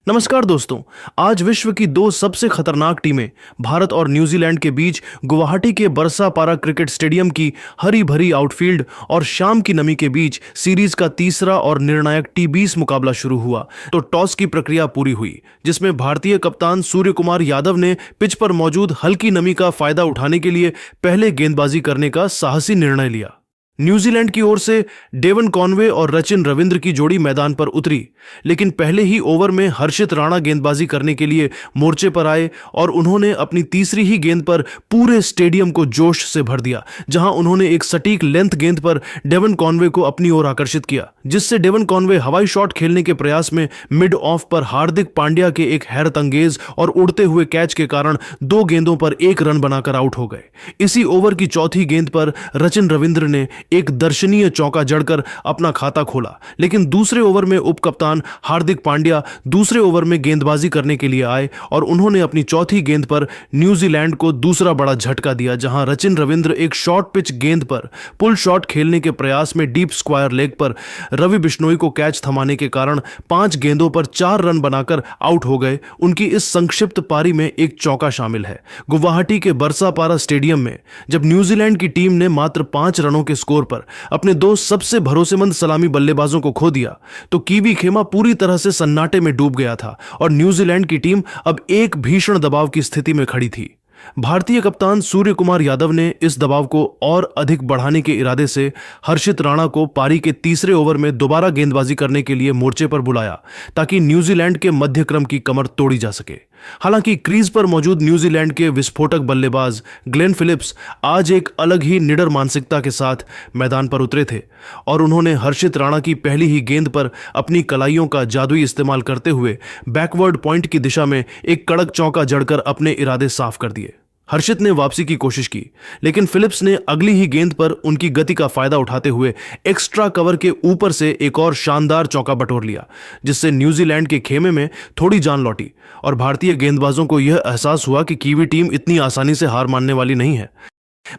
नमस्कार दोस्तों। आज विश्व की दो सबसे खतरनाक टीमें भारत और न्यूजीलैंड के बीच गुवाहाटी के बरसापारा क्रिकेट स्टेडियम की हरी भरी आउटफील्ड और शाम की नमी के बीच सीरीज का तीसरा और निर्णायक T20 मुकाबला शुरू हुआ तो टॉस की प्रक्रिया पूरी हुई, जिसमें भारतीय कप्तान सूर्य कुमार यादव ने पिच पर मौजूद हल्की नमी का फायदा उठाने के लिए पहले गेंदबाजी करने का साहसी निर्णय लिया। न्यूजीलैंड की ओर से डेवन कॉनवे और रचिन रविंद्र की जोड़ी मैदान पर उतरी, लेकिन पहले ही ओवर में हर्षित राणा गेंदबाजी करने के लिए मोर्चे पर आए और उन्होंने अपनी तीसरी ही गेंद पर पूरे स्टेडियम को जोश से भर दिया, जहां उन्होंने एक सटीक लेंथ गेंद पर डेवन कॉनवे को अपनी ओर आकर्षित किया, जिससे डेवन कॉनवे हवाई शॉट खेलने के प्रयास में मिड ऑफ पर हार्दिक पांड्या के एक हैरतअंगेज और उड़ते हुए कैच के कारण 2 गेंदों पर 1 रन बनाकर आउट हो गए। इसी ओवर की चौथी गेंद पर रचिन रविंद्र ने एक दर्शनीय चौका जड़कर अपना खाता खोला, लेकिन दूसरे ओवर में उपकप्तान हार्दिक पांड्या दूसरे ओवर में गेंदबाजी करने के लिए आए और उन्होंने अपनी चौथी गेंद पर न्यूजीलैंड को दूसरा बड़ा झटका दिया, जहां रचिन रविंद्र एक शॉर्ट पिच गेंद पर पुल शॉट खेलने के प्रयास में डीप स्क्वायर लेग पर रवि बिश्नोई को कैच थमाने के कारण 5 गेंदों पर 4 रन बनाकर आउट हो गए। उनकी इस संक्षिप्त पारी में एक चौका शामिल है। गुवाहाटी के बरसापारा स्टेडियम में जब न्यूजीलैंड की टीम ने मात्र 5 रनों के स्कोर पर अपने 2 सबसे भरोसेमंद सलामी बल्लेबाजों को खो दिया तो कीवी खेमा पूरी तरह से सन्नाटे में डूब गया था और न्यूजीलैंड की टीम अब एक भीषण दबाव की स्थिति में खड़ी थी। भारतीय कप्तान सूर्य कुमार यादव ने इस दबाव को और अधिक बढ़ाने के इरादे से हर्षित राणा को पारी के तीसरे ओवर में दोबारा गेंदबाजी करने के लिए मोर्चे पर बुलाया, ताकि न्यूजीलैंड के मध्य क्रम की कमर तोड़ी जा सके। हालांकि क्रीज पर मौजूद न्यूजीलैंड के विस्फोटक बल्लेबाज ग्लेन फिलिप्स आज एक अलग ही निडर मानसिकता के साथ मैदान पर उतरे थे और उन्होंने हर्षित राणा की पहली ही गेंद पर अपनी कलाइयों का जादुई इस्तेमाल करते हुए बैकवर्ड पॉइंट की दिशा में एक कड़क चौका जड़कर अपने इरादे साफ कर दिए। हर्षित ने वापसी की कोशिश की, लेकिन फिलिप्स ने अगली ही गेंद पर उनकी गति का फायदा उठाते हुए एक्स्ट्रा कवर के ऊपर से एक और शानदार चौका बटोर लिया, जिससे न्यूजीलैंड के खेमे में थोड़ी जान लौटी और भारतीय गेंदबाजों को यह एहसास हुआ कि कीवी टीम इतनी आसानी से हार मानने वाली नहीं है।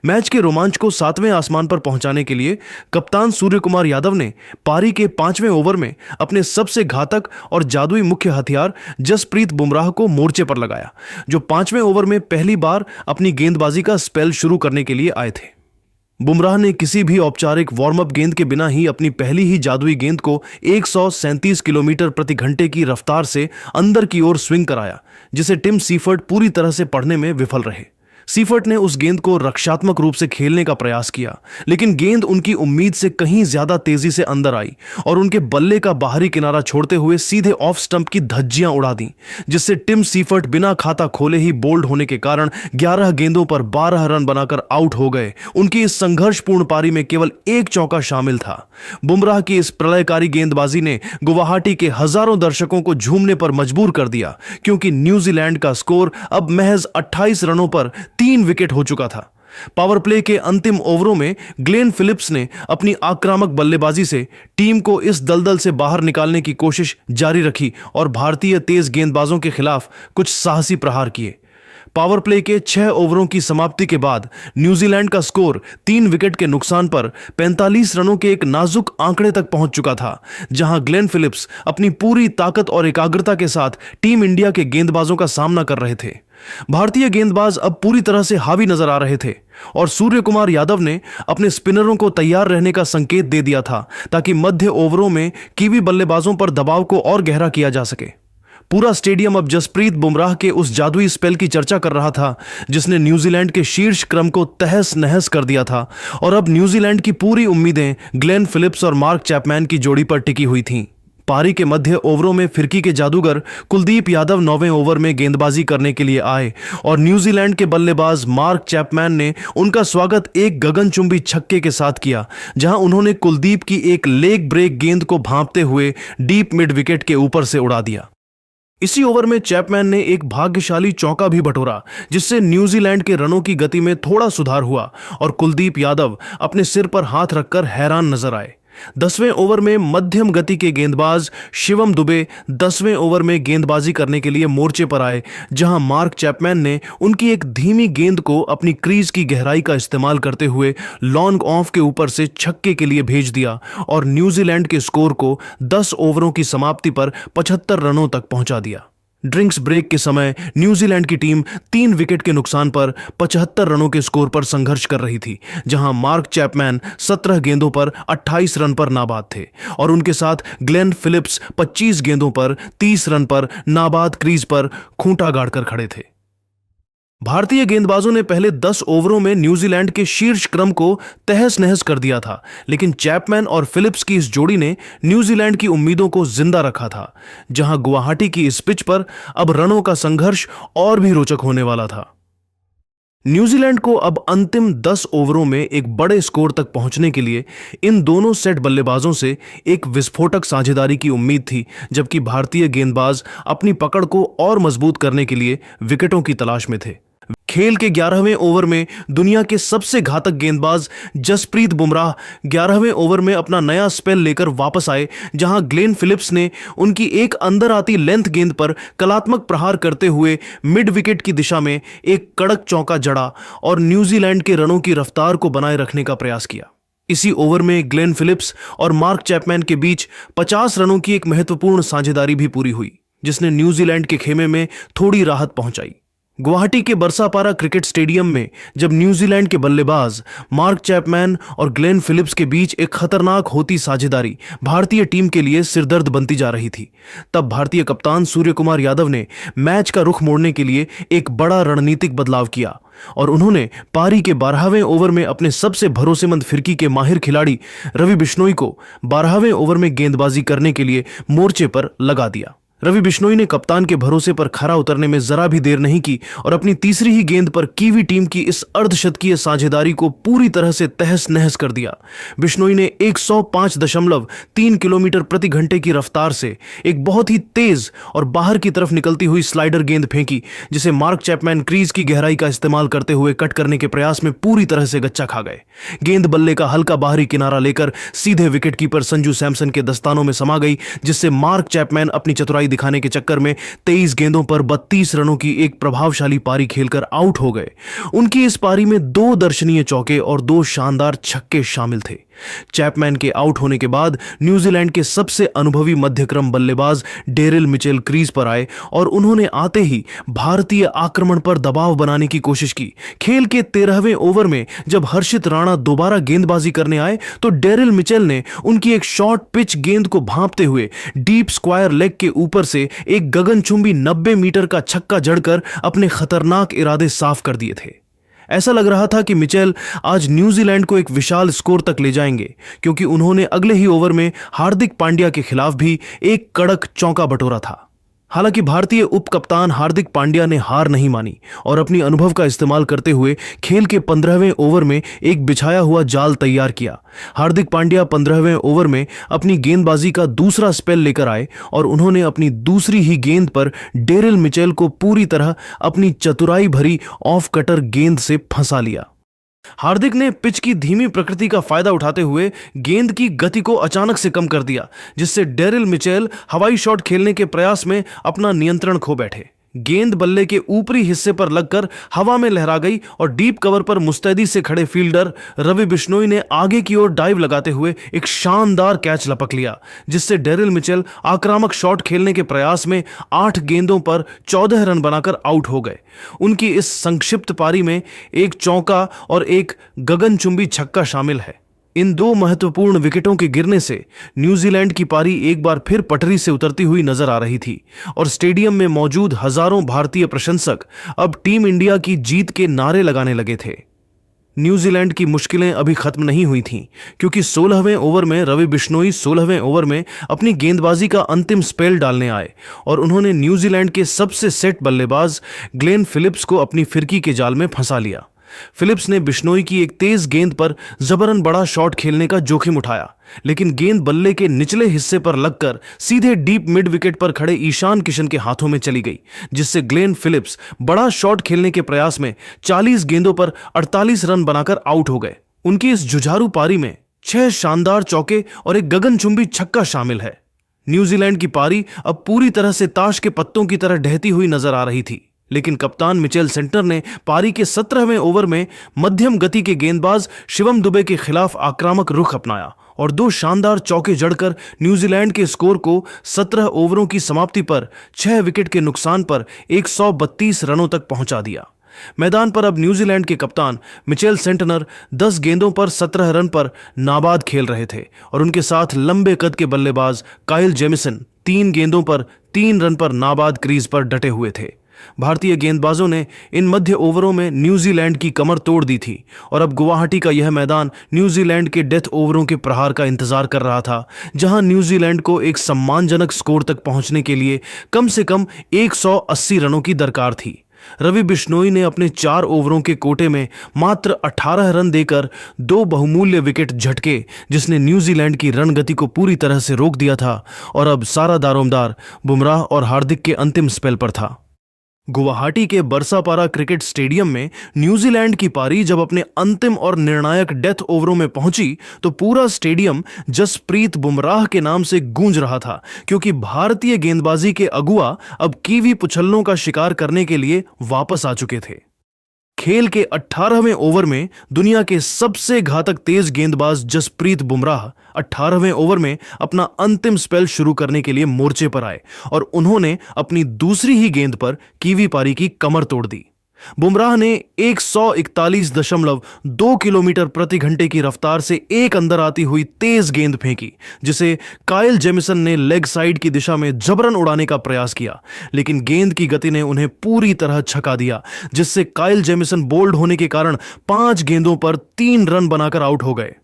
मैच के रोमांच को 7वें आसमान पर पहुंचाने के लिए कप्तान सूर्य कुमार यादव ने पारी के 5वें ओवर में अपने सबसे घातक और जादुई मुख्य हथियार जसप्रीत बुमराह को मोर्चे पर लगाया, जो 5वें ओवर में पहली बार अपनी गेंदबाजी का स्पेल शुरू करने के लिए आए थे। बुमराह ने किसी भी औपचारिक वार्म अप गेंद के बिना ही अपनी पहली ही जादुई गेंद को 137 किलोमीटर प्रति घंटे की रफ्तार से अंदर की ओर स्विंग कराया, जिसे टिम सीफर्ट पूरी तरह से पढ़ने में विफल रहे। सीफर्ट ने उस गेंद को रक्षात्मक रूप से खेलने का प्रयास किया, लेकिन गेंद उनकी उम्मीद से कहीं ज्यादा तेजी से अंदर आई और उनके बल्ले का बाहरी किनारा छोड़ते हुए सीधे ऑफ स्टंप की धज्जियां उड़ा दी, जिससे टिम सीफर्ट बिना खाता खोले ही बोल्ड होने के कारण 11 गेंदों पर 12 रन बनाकर आउट हो गए। उनकी इस संघर्षपूर्ण पारी में केवल एक चौका शामिल था। बुमराह की इस प्रलयकारी गेंदबाजी ने गुवाहाटी के हजारों दर्शकों को झूमने पर मजबूर कर दिया, क्योंकि न्यूजीलैंड का स्कोर अब महज 28 रनों पर 3 विकेट हो चुका था। पावर प्ले के अंतिम ओवरों में ग्लेन फिलिप्स ने अपनी आक्रामक बल्लेबाजी से टीम को इस दलदल से बाहर निकालने की कोशिश जारी रखी और भारतीय तेज गेंदबाजों के खिलाफ कुछ साहसी प्रहार किए। पावर प्ले के 6 ओवरों की समाप्ति के बाद न्यूजीलैंड का स्कोर 3 विकेट के नुकसान पर 45 रनों के एक नाजुक आंकड़े तक पहुंच चुका था, जहां ग्लेन फिलिप्स अपनी पूरी ताकत और एकाग्रता के साथ टीम इंडिया के गेंदबाजों का सामना कर रहे थे। भारतीय गेंदबाज अब पूरी तरह से हावी नजर आ रहे थे और सूर्य कुमार यादव ने अपने स्पिनरों को तैयार रहने का संकेत दे दिया था, ताकि मध्य ओवरों में कीवी बल्लेबाजों पर दबाव को और गहरा किया जा सके। पूरा स्टेडियम अब जसप्रीत बुमराह के उस जादुई स्पेल की चर्चा कर रहा था, जिसने न्यूजीलैंड के शीर्ष क्रम को तहस नहस कर दिया था और अब न्यूजीलैंड की पूरी उम्मीदें ग्लेन फिलिप्स और मार्क चैपमैन की जोड़ी पर टिकी हुई थीं। पारी के मध्य ओवरों में फिरकी के जादूगर कुलदीप यादव 9वें ओवर में गेंदबाजी करने के लिए आए और न्यूजीलैंड के बल्लेबाज मार्क चैपमैन ने उनका स्वागत एक गगनचुंबी छक्के के साथ किया, जहां उन्होंने कुलदीप की एक लेग ब्रेक गेंद को भांपते हुए डीप मिड विकेट के ऊपर से उड़ा दिया। इसी ओवर में चैपमैन ने एक भाग्यशाली चौका भी बटोरा, जिससे न्यूजीलैंड के रनों की गति में थोड़ा सुधार हुआ और कुलदीप यादव अपने सिर पर हाथ रखकर हैरान नजर आए। 10वें ओवर में मध्यम गति के गेंदबाज शिवम दुबे 10वें ओवर में गेंदबाजी करने के लिए मोर्चे पर आए, जहां मार्क चैपमैन ने उनकी एक धीमी गेंद को अपनी क्रीज की गहराई का इस्तेमाल करते हुए लॉन्ग ऑफ के ऊपर से छक्के के लिए भेज दिया और न्यूजीलैंड के स्कोर को 10 ओवरों की समाप्ति पर 75 रनों तक पहुंचा दिया। ड्रिंक्स ब्रेक के समय न्यूजीलैंड की टीम 3 विकेट के नुकसान पर 75 रनों के स्कोर पर संघर्ष कर रही थी, जहां मार्क चैपमैन 17 गेंदों पर 28 रन पर नाबाद थे और उनके साथ ग्लेन फिलिप्स 25 गेंदों पर 30 रन पर नाबाद क्रीज पर खूंटा गाड़कर खड़े थे। भारतीय गेंदबाजों ने पहले 10 ओवरों में न्यूजीलैंड के शीर्ष क्रम को तहस नहस कर दिया था, लेकिन चैपमैन और फिलिप्स की इस जोड़ी ने न्यूजीलैंड की उम्मीदों को जिंदा रखा था, जहां गुवाहाटी की इस पिच पर अब रनों का संघर्ष और भी रोचक होने वाला था। न्यूजीलैंड को अब अंतिम 10 ओवरों में एक बड़े स्कोर तक पहुंचने के लिए इन दोनों सेट बल्लेबाजों से एक विस्फोटक साझेदारी की उम्मीद थी, जबकि भारतीय गेंदबाज अपनी पकड़ को और मजबूत करने के लिए विकेटों की तलाश में थे। खेल के 11वें ओवर में दुनिया के सबसे घातक गेंदबाज जसप्रीत बुमराह 11वें ओवर में अपना नया स्पेल लेकर वापस आए, जहां ग्लेन फिलिप्स ने उनकी एक अंदर आती लेंथ गेंद पर कलात्मक प्रहार करते हुए मिड विकेट की दिशा में एक कड़क चौका जड़ा और न्यूजीलैंड के रनों की रफ्तार को बनाए रखने का प्रयास किया। इसी ओवर में ग्लेन फिलिप्स और मार्क चैपमैन के बीच 50 रनों की एक महत्वपूर्ण साझेदारी भी पूरी हुई, जिसने न्यूजीलैंड के खेमे में थोड़ी राहत पहुंचाई। गुवाहाटी के बरसापारा क्रिकेट स्टेडियम में जब न्यूजीलैंड के बल्लेबाज मार्क चैपमैन और ग्लेन फिलिप्स के बीच एक खतरनाक होती साझेदारी भारतीय टीम के लिए सिरदर्द बनती जा रही थी, तब भारतीय कप्तान सूर्य कुमार यादव ने मैच का रुख मोड़ने के लिए एक बड़ा रणनीतिक बदलाव किया और उन्होंने पारी के 12वें ओवर में अपने सबसे भरोसेमंद फिरकी के माहिर खिलाड़ी रवि बिश्नोई को 12वें ओवर में गेंदबाजी करने के लिए मोर्चे पर लगा दिया। रवि बिश्नोई ने कप्तान के भरोसे पर खरा उतरने में जरा भी देर नहीं की और अपनी तीसरी ही गेंद पर कीवी टीम की इस अर्धशतकीय साझेदारी को पूरी तरह से तहस नहस कर दिया। बिश्नोई ने 105.3 किलोमीटर प्रति घंटे की रफ्तार से एक बहुत ही तेज और बाहर की तरफ निकलती हुई स्लाइडर गेंद फेंकी, जिसे मार्क चैपमैन क्रीज की गहराई का इस्तेमाल करते हुए कट करने के प्रयास में पूरी तरह से गच्चा खा गए। गेंद बल्ले का हल्का बाहरी किनारा लेकर सीधे विकेटकीपर संजू सैमसन के दस्तानों में समा गई, जिससे मार्क चैपमैन अपनी चतुराई दिखाने के चक्कर में 23 गेंदों पर 32 रनों की एक प्रभावशाली पारी खेलकर आउट हो गए। उनकी इस पारी में 2 दर्शनीय चौके और 2 शानदार छक्के शामिल थे। चैपमैन के आउट होने के बाद न्यूजीलैंड के सबसे अनुभवी मध्यक्रम बल्लेबाज डेरिल मिचेल क्रीज पर आए और उन्होंने आते ही भारतीय आक्रमण पर दबाव बनाने की कोशिश की। खेल के 13वें ओवर में जब हर्षित राणा दोबारा गेंदबाजी करने आए तो डेरिल मिचेल ने उनकी एक शॉर्ट पिच गेंद को भांपते हुए डीप स्क्वायर लेग के ऊपर से एक गगनचुंबी 90 मीटर का छक्का जड़कर अपने खतरनाक इरादे साफ कर दिए थे। ऐसा लग रहा था कि मिचेल आज न्यूजीलैंड को एक विशाल स्कोर तक ले जाएंगे, क्योंकि उन्होंने अगले ही ओवर में हार्दिक पांड्या के खिलाफ भी एक कड़क चौका बटोरा था। हालांकि भारतीय उप कप्तान हार्दिक पांड्या ने हार नहीं मानी और अपनी अनुभव का इस्तेमाल करते हुए खेल के 15वें ओवर में एक बिछाया हुआ जाल तैयार किया। हार्दिक पांड्या 15वें ओवर में अपनी गेंदबाजी का दूसरा स्पेल लेकर आए और उन्होंने अपनी दूसरी ही गेंद पर डेरिल मिचेल को पूरी तरह अपनी चतुराई भरी ऑफ कटर गेंद से फंसा लिया। हार्दिक ने पिच की धीमी प्रकृति का फायदा उठाते हुए गेंद की गति को अचानक से कम कर दिया, जिससे डेरिल मिचेल हवाई शॉट खेलने के प्रयास में अपना नियंत्रण खो बैठे। गेंद बल्ले के ऊपरी हिस्से पर लगकर हवा में लहरा गई और डीप कवर पर मुस्तैदी से खड़े फील्डर रवि बिश्नोई ने आगे की ओर डाइव लगाते हुए एक शानदार कैच लपक लिया, जिससे डेरिल मिचेल आक्रामक शॉट खेलने के प्रयास में 8 गेंदों पर 14 रन बनाकर आउट हो गए। उनकी इस संक्षिप्त पारी में एक चौका और एक गगनचुंबी छक्का शामिल है। इन 2 महत्वपूर्ण विकेटों के गिरने से न्यूजीलैंड की पारी एक बार फिर पटरी से उतरती हुई नजर आ रही थी और स्टेडियम में मौजूद हजारों भारतीय प्रशंसक अब टीम इंडिया की जीत के नारे लगाने लगे थे। न्यूजीलैंड की मुश्किलें अभी खत्म नहीं हुई थीं, क्योंकि 16वें ओवर में रवि बिश्नोई 16वें ओवर में अपनी गेंदबाजी का अंतिम स्पेल डालने आए और उन्होंने न्यूजीलैंड के सबसे सेट बल्लेबाज ग्लेन फिलिप्स को अपनी फिरकी के जाल में फंसा लिया। फिलिप्स ने बिश्नोई की एक तेज गेंद पर जबरन बड़ा शॉट खेलने का जोखिम उठाया, लेकिन गेंद बल्ले के निचले हिस्से पर लगकर सीधे डीप मिड विकेट पर खड़े ईशान किशन के हाथों में चली गई, जिससे ग्लेन फिलिप्स बड़ा शॉट खेलने के प्रयास में 40 गेंदों पर 48 रन बनाकर आउट हो गए। उनकी इस जुझारू पारी में 6 शानदार चौके और एक गगनचुंबी छक्का शामिल है। न्यूजीलैंड की पारी अब पूरी तरह से ताश के पत्तों की तरह ढहती हुई नजर आ रही थी, लेकिन कप्तान मिचेल सेंटनर ने पारी के 17वें ओवर में मध्यम गति के गेंदबाज शिवम दुबे के खिलाफ आक्रामक रुख अपनाया और 2 शानदार चौके जड़कर न्यूजीलैंड के स्कोर को 17 ओवरों की समाप्ति पर 6 विकेट के नुकसान पर 132 रनों तक पहुंचा दिया। मैदान पर अब न्यूजीलैंड के कप्तान मिचेल सेंटनर 10 गेंदों पर 17 रन पर नाबाद खेल रहे थे और उनके साथ लंबे कद के बल्लेबाज काइल जेमिसन 3 गेंदों पर 3 रन पर नाबाद क्रीज पर डटे हुए थे। भारतीय गेंदबाजों ने इन मध्य ओवरों में न्यूजीलैंड की कमर तोड़ दी थी और अब गुवाहाटी का यह मैदान न्यूजीलैंड के डेथ ओवरों के प्रहार का इंतजार कर रहा था, जहां न्यूजीलैंड को एक सम्मानजनक स्कोर तक पहुंचने के लिए कम से कम 180 रनों की दरकार थी। रवि बिश्नोई ने अपने 4 ओवरों के कोटे में मात्र 18 रन देकर 2 बहुमूल्य विकेट झटके, जिसने न्यूजीलैंड की रणगति को पूरी तरह से रोक दिया था और अब सारा दारोमदार बुमराह और हार्दिक के अंतिम स्पेल पर था। गुवाहाटी के बरसापारा क्रिकेट स्टेडियम में न्यूजीलैंड की पारी जब अपने अंतिम और निर्णायक डेथ ओवरों में पहुंची तो पूरा स्टेडियम जसप्रीत बुमराह के नाम से गूंज रहा था, क्योंकि भारतीय गेंदबाजी के अगुआ अब कीवी पुछल्लों का शिकार करने के लिए वापस आ चुके थे। खेल के 18वें ओवर में दुनिया के सबसे घातक तेज गेंदबाज जसप्रीत बुमराह 18वें ओवर में अपना अंतिम स्पेल शुरू करने के लिए मोर्चे पर आए और उन्होंने अपनी दूसरी ही गेंद पर कीवी पारी की कमर तोड़ दी। बुमराह ने 141.2 किलोमीटर प्रति घंटे की रफ्तार से एक अंदर आती हुई तेज गेंद फेंकी, जिसे काइल जेमिसन ने लेग साइड की दिशा में जबरन उड़ाने का प्रयास किया, लेकिन गेंद की गति ने उन्हें पूरी तरह छका दिया, जिससे काइल जेमिसन बोल्ड होने के कारण 5 गेंदों पर 3 रन बनाकर आउट हो गए।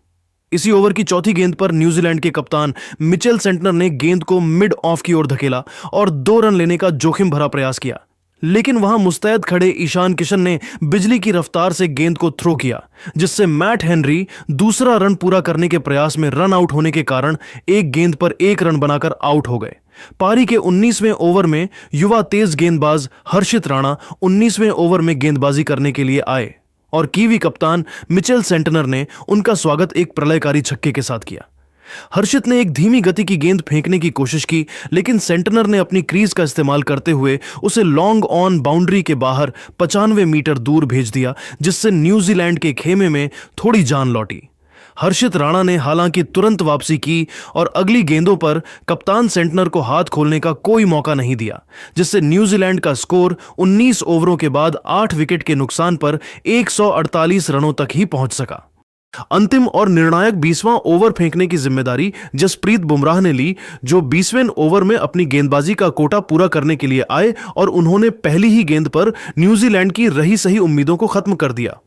इसी ओवर की चौथी गेंद पर न्यूजीलैंड के कप्तान मिचेल सेंटनर ने गेंद को मिड ऑफ की ओर धकेला और 2 रन लेने का जोखिम भरा प्रयास किया, लेकिन वहां मुस्तैद खड़े ईशान किशन ने बिजली की रफ्तार से गेंद को थ्रो किया, जिससे मैट हेनरी दूसरा रन पूरा करने के प्रयास में रन आउट होने के कारण एक गेंद पर 1 रन बनाकर आउट हो गए। पारी के 19वें ओवर में युवा तेज गेंदबाज हर्षित राणा 19वें ओवर में गेंदबाजी करने के लिए आए और कीवी कप्तान मिचेल सेंटनर ने उनका स्वागत एक प्रलयकारी छक्के के साथ किया। हर्षित ने एक धीमी गति की गेंद फेंकने की कोशिश की, लेकिन सेंटनर ने अपनी क्रीज का इस्तेमाल करते हुए उसे लॉन्ग ऑन बाउंड्री के बाहर 95 मीटर दूर भेज दिया, जिससे न्यूजीलैंड के खेमे में थोड़ी जान लौटी। हर्षित राणा ने हालांकि तुरंत वापसी की और अगली गेंदों पर कप्तान सेंटनर को हाथ खोलने का कोई मौका नहीं दिया, जिससे न्यूजीलैंड का स्कोर 19 ओवरों के बाद 8 विकेट के नुकसान पर 148 रनों तक ही पहुंच सका। अंतिम और निर्णायक 20वां ओवर फेंकने की जिम्मेदारी जसप्रीत बुमराह ने ली, जो 20वें ओवर में अपनी गेंदबाजी का कोटा पूरा करने के लिए आए और उन्होंने पहली ही गेंद पर न्यूजीलैंड की रही सही उम्मीदों को खत्म कर दिया।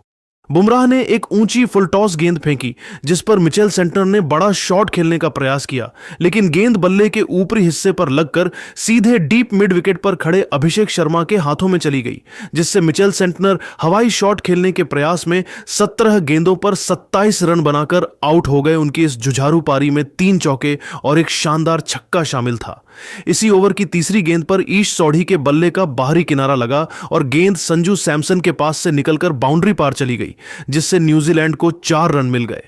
बुमराह ने एक ऊंची फुल टॉस गेंद फेंकी, जिस पर मिचेल सेंटनर ने बड़ा शॉट खेलने का प्रयास किया, लेकिन गेंद बल्ले के ऊपरी हिस्से पर लगकर सीधे डीप मिड विकेट पर खड़े अभिषेक शर्मा के हाथों में चली गई, जिससे मिचेल सेंटनर हवाई शॉट खेलने के प्रयास में 17 गेंदों पर 27 रन बनाकर आउट हो गए। उनकी इस जुझारू पारी में 3 चौके और एक शानदार छक्का शामिल था। इसी ओवर की तीसरी गेंद पर ईश सौढ़ी के बल्ले का बाहरी किनारा लगा और गेंद संजू सैमसन के पास से निकलकर बाउंड्री पार चली गई, जिससे न्यूजीलैंड को 4 रन मिल गए।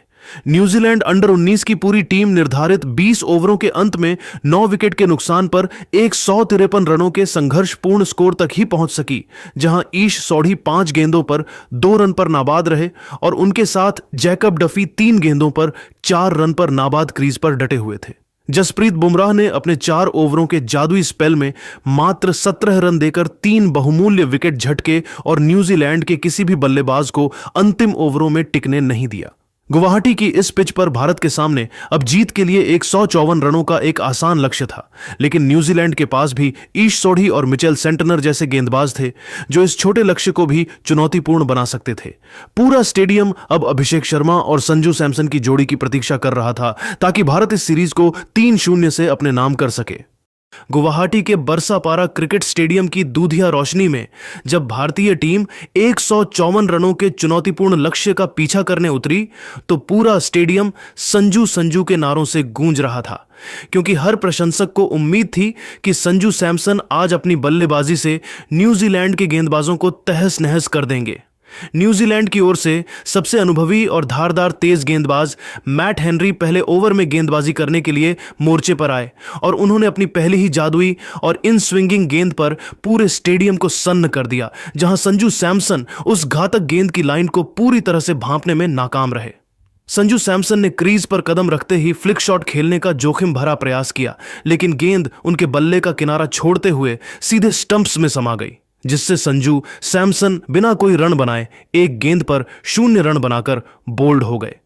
न्यूजीलैंड अंडर 19 की पूरी टीम निर्धारित 20 ओवरों के अंत में 9 विकेट के नुकसान पर 153 रनों के संघर्षपूर्ण स्कोर तक ही पहुंच सकी, जहां ईश सौढ़ी 5 गेंदों पर 2 रन पर नाबाद रहे और उनके साथ जैकब डफी 3 गेंदों पर 4 रन पर नाबाद क्रीज पर डटे हुए थे। जसप्रीत बुमराह ने अपने 4 ओवरों के जादुई स्पेल में मात्र 17 रन देकर 3 बहुमूल्य विकेट झटके और न्यूजीलैंड के किसी भी बल्लेबाज को अंतिम ओवरों में टिकने नहीं दिया। गुवाहाटी की इस पिच पर भारत के सामने अब जीत के लिए 154 रनों का एक आसान लक्ष्य था, लेकिन न्यूजीलैंड के पास भी ईश सोढ़ी और मिचेल सेंटनर जैसे गेंदबाज थे जो इस छोटे लक्ष्य को भी चुनौतीपूर्ण बना सकते थे। पूरा स्टेडियम अब अभिषेक शर्मा और संजू सैमसन की जोड़ी की प्रतीक्षा कर रहा था, ताकि भारत इस सीरीज को 3-0 से अपने नाम कर सके। गुवाहाटी के बरसापारा क्रिकेट स्टेडियम की दूधिया रोशनी में जब भारतीय टीम 154 रनों के चुनौतीपूर्ण लक्ष्य का पीछा करने उतरी तो पूरा स्टेडियम संजू संजू के नारों से गूंज रहा था, क्योंकि हर प्रशंसक को उम्मीद थी कि संजू सैमसन आज अपनी बल्लेबाजी से न्यूजीलैंड के गेंदबाजों को तहस नहस कर देंगे। न्यूजीलैंड की ओर से सबसे अनुभवी और धारदार तेज गेंदबाज मैट हेनरी पहले ओवर में गेंदबाजी करने के लिए मोर्चे पर आए और उन्होंने अपनी पहली ही जादुई और इन स्विंगिंग गेंद पर पूरे स्टेडियम को सन्न कर दिया, जहां संजू सैमसन उस घातक गेंद की लाइन को पूरी तरह से भांपने में नाकाम रहे। संजू सैमसन ने क्रीज पर कदम रखते ही फ्लिक शॉट खेलने का जोखिम भरा प्रयास किया, लेकिन गेंद उनके बल्ले का किनारा छोड़ते हुए सीधे स्टंप्स में समा गई, जिससे संजू सैमसन बिना कोई रन बनाए एक गेंद पर 0 रन बनाकर बोल्ड हो गए।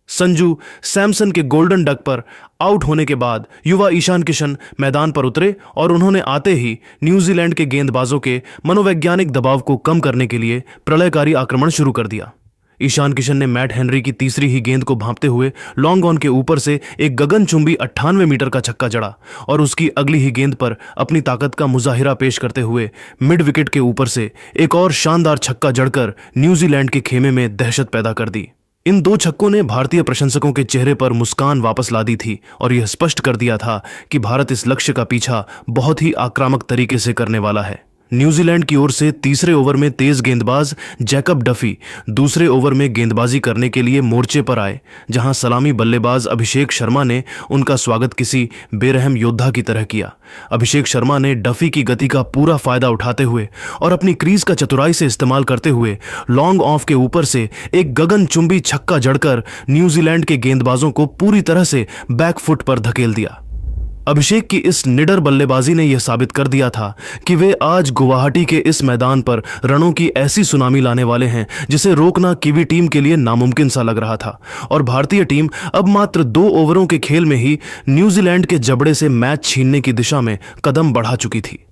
संजू सैमसन के गोल्डन डक पर आउट होने के बाद युवा ईशान किशन मैदान पर उतरे और उन्होंने आते ही न्यूजीलैंड के गेंदबाजों के मनोवैज्ञानिक दबाव को कम करने के लिए प्रलयकारी आक्रमण शुरू कर दिया। ईशान किशन ने मैट हेनरी की तीसरी ही गेंद को भांपते हुए लॉन्ग ऑन के ऊपर से एक गगनचुंबी 98 मीटर का छक्का जड़ा और उसकी अगली ही गेंद पर अपनी ताकत का मुजाहिरा पेश करते हुए मिड विकेट के ऊपर से एक और शानदार छक्का जड़कर न्यूजीलैंड के खेमे में दहशत पैदा कर दी। इन 2 छक्कों ने भारतीय प्रशंसकों के चेहरे पर मुस्कान वापस ला दी थी और यह स्पष्ट कर दिया था कि भारत इस लक्ष्य का पीछा बहुत ही आक्रामक तरीके से करने वाला है। न्यूजीलैंड की ओर से तीसरे ओवर में तेज गेंदबाज जैकब डफी दूसरे ओवर में गेंदबाजी करने के लिए मोर्चे पर आए, जहां सलामी बल्लेबाज अभिषेक शर्मा ने उनका स्वागत किसी बेरहम योद्धा की तरह किया। अभिषेक शर्मा ने डफी की गति का पूरा फायदा उठाते हुए और अपनी क्रीज का चतुराई से इस्तेमाल करते हुए लॉन्ग ऑफ के ऊपर से एक गगनचुंबी छक्का जड़कर न्यूजीलैंड के गेंदबाजों को पूरी तरह से बैकफुट पर धकेल दिया। अभिषेक की इस निडर बल्लेबाजी ने यह साबित कर दिया था कि वे आज गुवाहाटी के इस मैदान पर रनों की ऐसी सुनामी लाने वाले हैं जिसे रोकना कीवी टीम के लिए नामुमकिन सा लग रहा था और भारतीय टीम अब मात्र 2 ओवरों के खेल में ही न्यूजीलैंड के जबड़े से मैच छीनने की दिशा में कदम बढ़ा चुकी थी।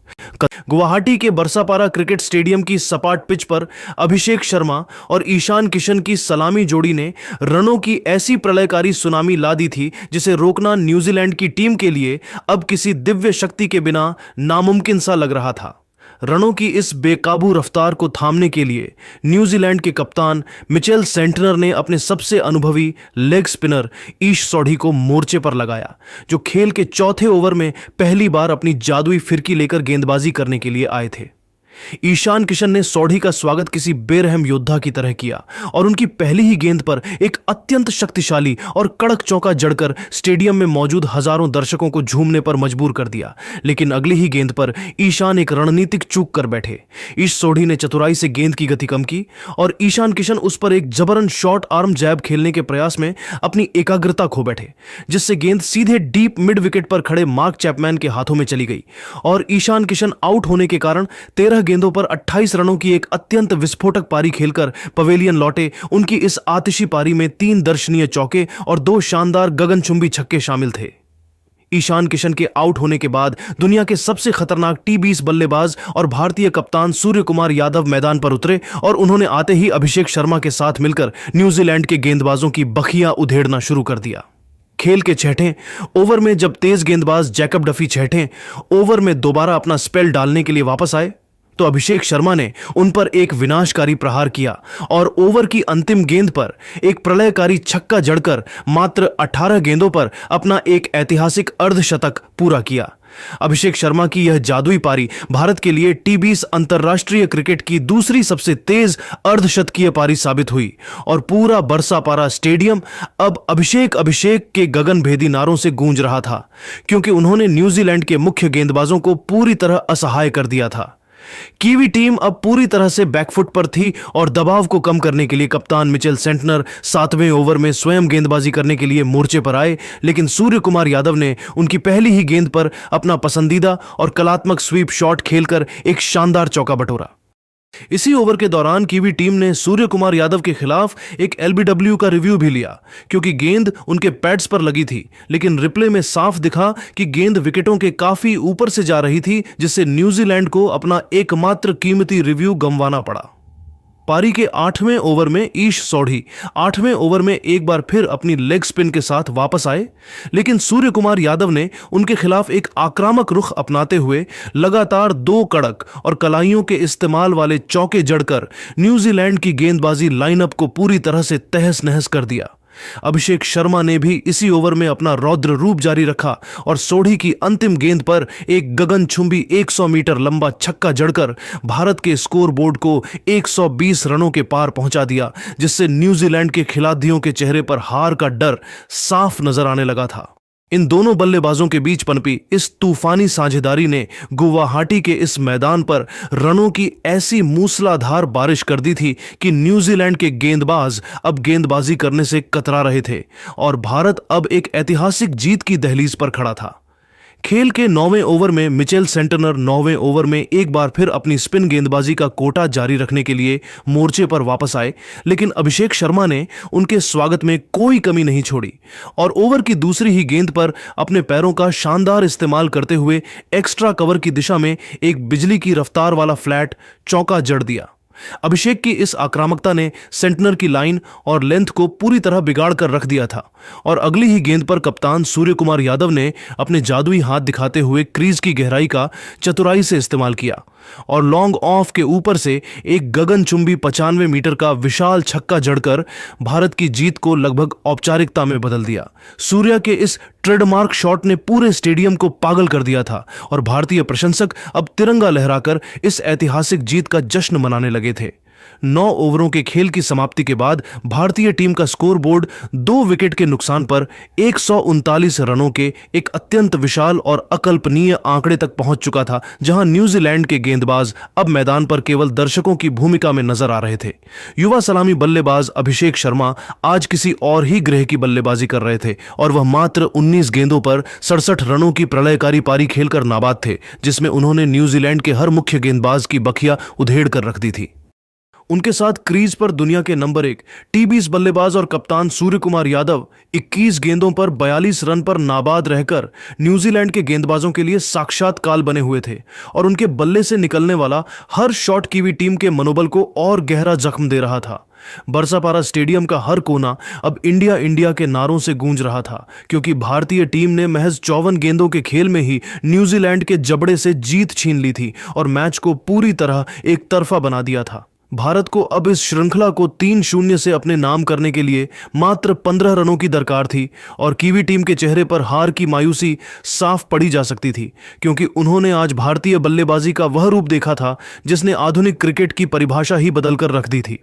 गुवाहाटी के बरसापारा क्रिकेट स्टेडियम की सपाट पिच पर अभिषेक शर्मा और ईशान किशन की सलामी जोड़ी ने रनों की ऐसी प्रलयकारी सुनामी ला दी थी जिसे रोकना न्यूजीलैंड की टीम के लिए अब किसी दिव्य शक्ति के बिना नामुमकिन सा लग रहा था। रनों की इस बेकाबू रफ्तार को थामने के लिए न्यूजीलैंड के कप्तान मिचेल सेंटनर ने अपने सबसे अनुभवी लेग स्पिनर ईश सोढ़ी को मोर्चे पर लगाया, जो खेल के चौथे ओवर में पहली बार अपनी जादुई फिरकी लेकर गेंदबाजी करने के लिए आए थे। ईशान किशन ने सोढ़ी का स्वागत किसी बेरहम योद्धा की तरह किया और उनकी पहली ही गेंद पर एक अत्यंत शक्तिशाली और कड़क चौका जड़कर स्टेडियम में मौजूद हजारों दर्शकों को झूमने पर मजबूर कर दिया। लेकिन अगली ही गेंद पर ईशान एक रणनीतिक चूक कर बैठे। ईश सोढ़ी ने चतुराई से गेंद की गति कम की और ईशान किशन उस पर एक जबरन शॉर्ट आर्म जैब खेलने के प्रयास में अपनी एकाग्रता खो बैठे, जिससे गेंद सीधे डीप मिड विकेट पर खड़े मार्क चैपमैन के हाथों में चली गई और ईशान किशन आउट होने के कारण 13 गेंदों पर 28 रनों की एक अत्यंत विस्फोटक पारी खेलकर पवेलियन लौटे। उनकी इस आतिशी पारी में 3 दर्शनीय चौके और 2 शानदार गगनचुंबी छक्के शामिल थे। ईशान किशन के आउट होने के बाद दुनिया के सबसे खतरनाक T20 बल्लेबाज और भारतीय कप्तान सूर्य कुमार यादव मैदान पर उतरे और उन्होंने आते ही अभिषेक शर्मा के साथ मिलकर न्यूजीलैंड के गेंदबाजों की बखियां उधेड़ना शुरू कर दिया। खेल के 6ठे ओवर में जब तेज गेंदबाज जैकब डफी 6ठे ओवर में दोबारा अपना स्पेल डालने के लिए वापस आए तो अभिषेक शर्मा ने उन पर एक विनाशकारी प्रहार किया और ओवर की अंतिम गेंद पर एक प्रलयकारी छक्का जड़कर मात्र 18 गेंदों पर अपना एक ऐतिहासिक अर्धशतक पूरा किया। अभिषेक शर्मा की यह जादुई पारी भारत के लिए T20 अंतर्राष्ट्रीय क्रिकेट की दूसरी सबसे तेज अर्धशतकीय पारी साबित हुई और पूरा बरसापारा स्टेडियम अब अभिषेक के गगनभेदी नारों से गूंज रहा था, क्योंकि उन्होंने न्यूजीलैंड के मुख्य गेंदबाजों को पूरी तरह असहाय कर दिया था। कीवी टीम अब पूरी तरह से बैकफुट पर थी और दबाव को कम करने के लिए कप्तान मिचेल सेंटनर 7वें ओवर में स्वयं गेंदबाजी करने के लिए मोर्चे पर आए, लेकिन सूर्य कुमार यादव ने उनकी पहली ही गेंद पर अपना पसंदीदा और कलात्मक स्वीप शॉट खेलकर एक शानदार चौका बटोरा। इसी ओवर के दौरान कीवी टीम ने सूर्य कुमार यादव के खिलाफ एक LBW का रिव्यू भी लिया, क्योंकि गेंद उनके पैड्स पर लगी थी, लेकिन रिप्ले में साफ दिखा कि गेंद विकेटों के काफी ऊपर से जा रही थी, जिससे न्यूजीलैंड को अपना एकमात्र कीमती रिव्यू गंवाना पड़ा। पारी के 8वें ओवर में ईश सोढ़ी 8वें ओवर में एक बार फिर अपनी लेग स्पिन के साथ वापस आए, लेकिन सूर्य कुमार यादव ने उनके खिलाफ एक आक्रामक रुख अपनाते हुए लगातार 2 कड़क और कलाइयों के इस्तेमाल वाले चौके जड़कर न्यूजीलैंड की गेंदबाजी लाइनअप को पूरी तरह से तहस नहस कर दिया। अभिषेक शर्मा ने भी इसी ओवर में अपना रौद्र रूप जारी रखा और सोढ़ी की अंतिम गेंद पर एक गगनचुंबी 100 मीटर लंबा छक्का जड़कर भारत के स्कोर बोर्ड को 120 रनों के पार पहुंचा दिया, जिससे न्यूजीलैंड के खिलाड़ियों के चेहरे पर हार का डर साफ नजर आने लगा था। इन दोनों बल्लेबाजों के बीच पनपी इस तूफानी साझेदारी ने गुवाहाटी के इस मैदान पर रनों की ऐसी मूसलाधार बारिश कर दी थी कि न्यूजीलैंड के गेंदबाज अब गेंदबाजी करने से कतरा रहे थे और भारत अब एक ऐतिहासिक जीत की दहलीज पर खड़ा था। खेल के 9वें ओवर में मिचेल सेंटनर 9वें ओवर में एक बार फिर अपनी स्पिन गेंदबाजी का कोटा जारी रखने के लिए मोर्चे पर वापस आए, लेकिन अभिषेक शर्मा ने उनके स्वागत में कोई कमी नहीं छोड़ी और ओवर की दूसरी ही गेंद पर अपने पैरों का शानदार इस्तेमाल करते हुए एक्स्ट्रा कवर की दिशा में एक बिजली की रफ्तार वाला फ्लैट चौका जड़ दिया। अभिषेक की इस आक्रामकता ने सेंटनर की लाइन और लेंथ को पूरी तरह बिगाड़ कर रख दिया था और अगली ही गेंद पर कप्तान सूर्य कुमार यादव ने अपने जादुई हाथ दिखाते हुए क्रीज की गहराई का चतुराई से इस्तेमाल किया और लॉन्ग ऑफ के ऊपर से एक गगनचुंबी 95 मीटर का विशाल छक्का जड़कर भारत की जीत को लगभग औपचारिकता में बदल दिया। सूर्या के इस ट्रेडमार्क शॉट ने पूरे स्टेडियम को पागल कर दिया था और भारतीय प्रशंसक अब तिरंगा लहराकर इस ऐतिहासिक जीत का जश्न मनाने लगे थे। 9 ओवरों के खेल की समाप्ति के बाद भारतीय टीम का स्कोर बोर्ड 2 विकेट के नुकसान पर 139 रनों के एक अत्यंत विशाल और अकल्पनीय आंकड़े तक पहुंच चुका था, जहां न्यूजीलैंड के गेंदबाज अब मैदान पर केवल दर्शकों की भूमिका में नजर आ रहे थे। युवा सलामी बल्लेबाज अभिषेक शर्मा आज किसी और ही ग्रह की बल्लेबाजी कर रहे थे और वह मात्र 19 गेंदों पर 67 रनों की प्रलयकारी पारी खेलकर नाबाद थे, जिसमें उन्होंने न्यूजीलैंड के हर मुख्य गेंदबाज की बखिया उधेड़ कर रख दी थी। उनके साथ क्रीज पर दुनिया के नंबर 1 टी20 बल्लेबाज और कप्तान सूर्य कुमार यादव 21 गेंदों पर 42 रन पर नाबाद रहकर न्यूजीलैंड के गेंदबाजों के लिए साक्षात काल बने हुए थे और उनके बल्ले से निकलने वाला हर शॉट कीवी टीम के मनोबल को और गहरा जख्म दे रहा था। बरसापारा स्टेडियम का हर कोना अब इंडिया इंडिया के नारों से गूंज रहा था, क्योंकि भारतीय टीम ने महज 54 गेंदों के खेल में ही न्यूजीलैंड के जबड़े से जीत छीन ली थी और मैच को पूरी तरह एक तरफा बना दिया था। भारत को अब इस श्रृंखला को 3-0 से अपने नाम करने के लिए मात्र 15 रनों की दरकार थी और कीवी टीम के चेहरे पर हार की मायूसी साफ पड़ी जा सकती थी, क्योंकि उन्होंने आज भारतीय बल्लेबाजी का वह रूप देखा था जिसने आधुनिक क्रिकेट की परिभाषा ही बदलकर रख दी थी।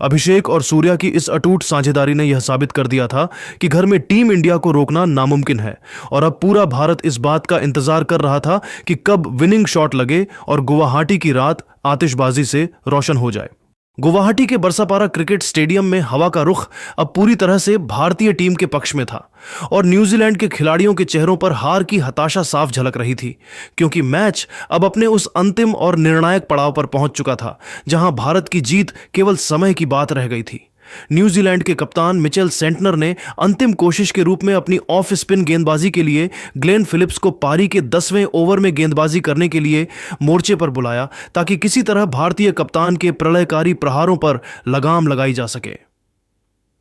अभिषेक और सूर्या की इस अटूट साझेदारी ने यह साबित कर दिया था कि घर में टीम इंडिया को रोकना नामुमकिन है और अब पूरा भारत इस बात का इंतजार कर रहा था कि कब विनिंग शॉट लगे और गुवाहाटी की रात आतिशबाजी से रोशन हो जाए। गुवाहाटी के बरसापारा क्रिकेट स्टेडियम में हवा का रुख अब पूरी तरह से भारतीय टीम के पक्ष में था और न्यूजीलैंड के खिलाड़ियों के चेहरों पर हार की हताशा साफ झलक रही थी, क्योंकि मैच अब अपने उस अंतिम और निर्णायक पड़ाव पर पहुंच चुका था जहां भारत की जीत केवल समय की बात रह गई थी। न्यूजीलैंड के कप्तान मिचेल सेंटनर ने अंतिम कोशिश के रूप में अपनी ऑफ स्पिन गेंदबाजी के लिए ग्लेन फिलिप्स को पारी के 10वें ओवर में गेंदबाजी करने के लिए मोर्चे पर बुलाया, ताकि किसी तरह भारतीय कप्तान के प्रलयकारी प्रहारों पर लगाम लगाई जा सके।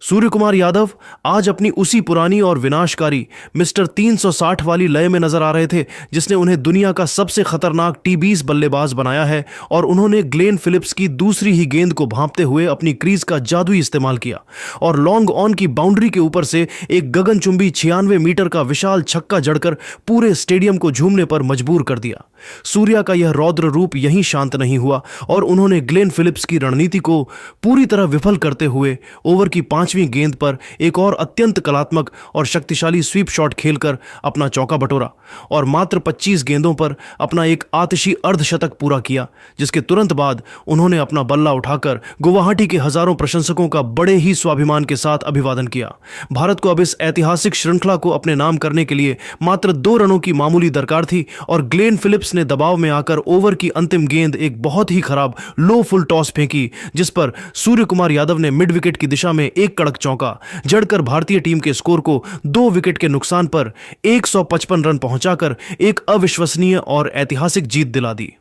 सूर्य कुमार यादव आज अपनी उसी पुरानी और विनाशकारी मिस्टर 360 वाली लय में नजर आ रहे थे जिसने उन्हें दुनिया का सबसे खतरनाक टी20 बल्लेबाज बनाया है और उन्होंने ग्लेन फिलिप्स की दूसरी ही गेंद को भांपते हुए अपनी क्रीज का जादुई इस्तेमाल किया और लॉन्ग ऑन की बाउंड्री के ऊपर से एक गगनचुंबी 96 मीटर का विशाल छक्का जड़कर पूरे स्टेडियम को झूमने पर मजबूर कर दिया। सूर्या का यह रौद्र रूप यहीं शांत नहीं हुआ और उन्होंने ग्लेन फिलिप्स की रणनीति को पूरी तरह विफल करते हुए ओवर की 5वीं गेंद पर एक और अत्यंत कलात्मक और शक्तिशाली स्वीप शॉट खेलकर अपना चौका बटोरा और मात्र 25 गेंदों पर अपना एक आतिशी अर्धशतक पूरा किया, जिसके तुरंत बाद उन्होंने अपना बल्ला उठाकर गुवाहाटी के हजारों प्रशंसकों का बड़े ही स्वाभिमान के साथ अभिवादन किया। भारत को अब इस ऐतिहासिक श्रृंखला को अपने नाम करने के लिए मात्र 2 रनों की मामूली दरकार थी और ग्लेन फिलिप्स ने दबाव में आकर ओवर की अंतिम गेंद एक बहुत ही खराब लो फुल टॉस फेंकी, जिस पर सूर्य कुमार यादव ने मिड विकेट की दिशा में एक कड़क चौका जड़कर भारतीय टीम के स्कोर को 2 विकेट के नुकसान पर 155 रन पहुंचाकर एक अविश्वसनीय और ऐतिहासिक जीत दिला दी।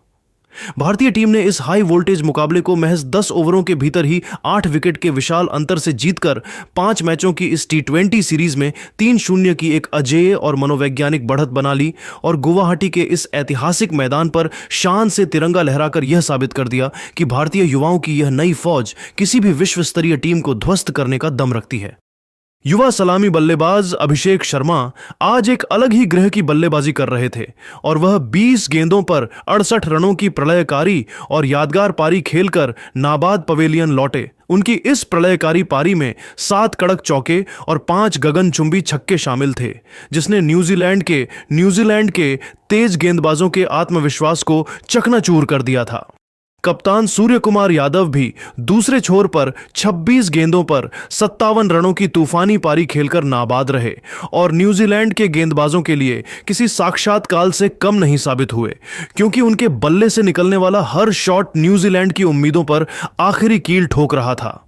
भारतीय टीम ने इस हाई वोल्टेज मुकाबले को महज 10 ओवरों के भीतर ही 8 विकेट के विशाल अंतर से जीतकर 5 मैचों की इस टी20 सीरीज में 3-0 की एक अजेय और मनोवैज्ञानिक बढ़त बना ली और गुवाहाटी के इस ऐतिहासिक मैदान पर शान से तिरंगा लहराकर यह साबित कर दिया कि भारतीय युवाओं की यह नई फौज किसी भी विश्व स्तरीय टीम को ध्वस्त करने का दम रखती है। युवा सलामी बल्लेबाज अभिषेक शर्मा आज एक अलग ही ग्रह की बल्लेबाजी कर रहे थे और वह 20 गेंदों पर 68 रनों की प्रलयकारी और यादगार पारी खेलकर नाबाद पवेलियन लौटे। उनकी इस प्रलयकारी पारी में 7 कड़क चौके और 5 गगनचुंबी छक्के शामिल थे, जिसने न्यूजीलैंड के तेज गेंदबाजों के आत्मविश्वास को चकनाचूर कर दिया था। कप्तान सूर्य कुमार यादव भी दूसरे छोर पर 26 गेंदों पर 57 रनों की तूफानी पारी खेलकर नाबाद रहे और न्यूजीलैंड के गेंदबाजों के लिए किसी साक्षात काल से कम नहीं साबित हुए, क्योंकि उनके बल्ले से निकलने वाला हर शॉट न्यूजीलैंड की उम्मीदों पर आखिरी कील ठोक रहा था।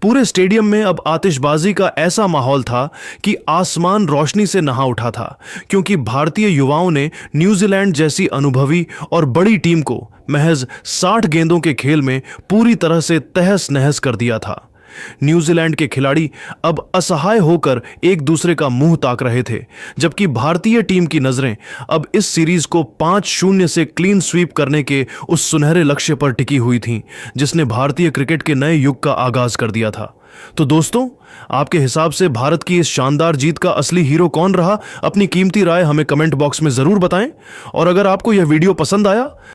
पूरे स्टेडियम में अब आतिशबाजी का ऐसा माहौल था कि आसमान रोशनी से नहा उठा था, क्योंकि भारतीय युवाओं ने न्यूजीलैंड जैसी अनुभवी और बड़ी टीम को महज 60 गेंदों के खेल में पूरी तरह से तहस नहस कर दिया था। न्यूजीलैंड के खिलाड़ी अब असहाय होकर एक दूसरे का मुंह ताक रहे थे, जबकि भारतीय टीम की नजरें अब इस सीरीज को 5-0 से क्लीन स्वीप करने के उस सुनहरे लक्ष्य पर टिकी हुई थीं, जिसने भारतीय क्रिकेट के नए युग का आगाज कर दिया था। तो दोस्तों, आपके हिसाब से भारत की इस शानदार जीत का असली हीरो कौन रहा? अपनी कीमती राय हमें कमेंट बॉक्स में जरूर बताएं। और अगर आपको यह वीडियो पसंद आया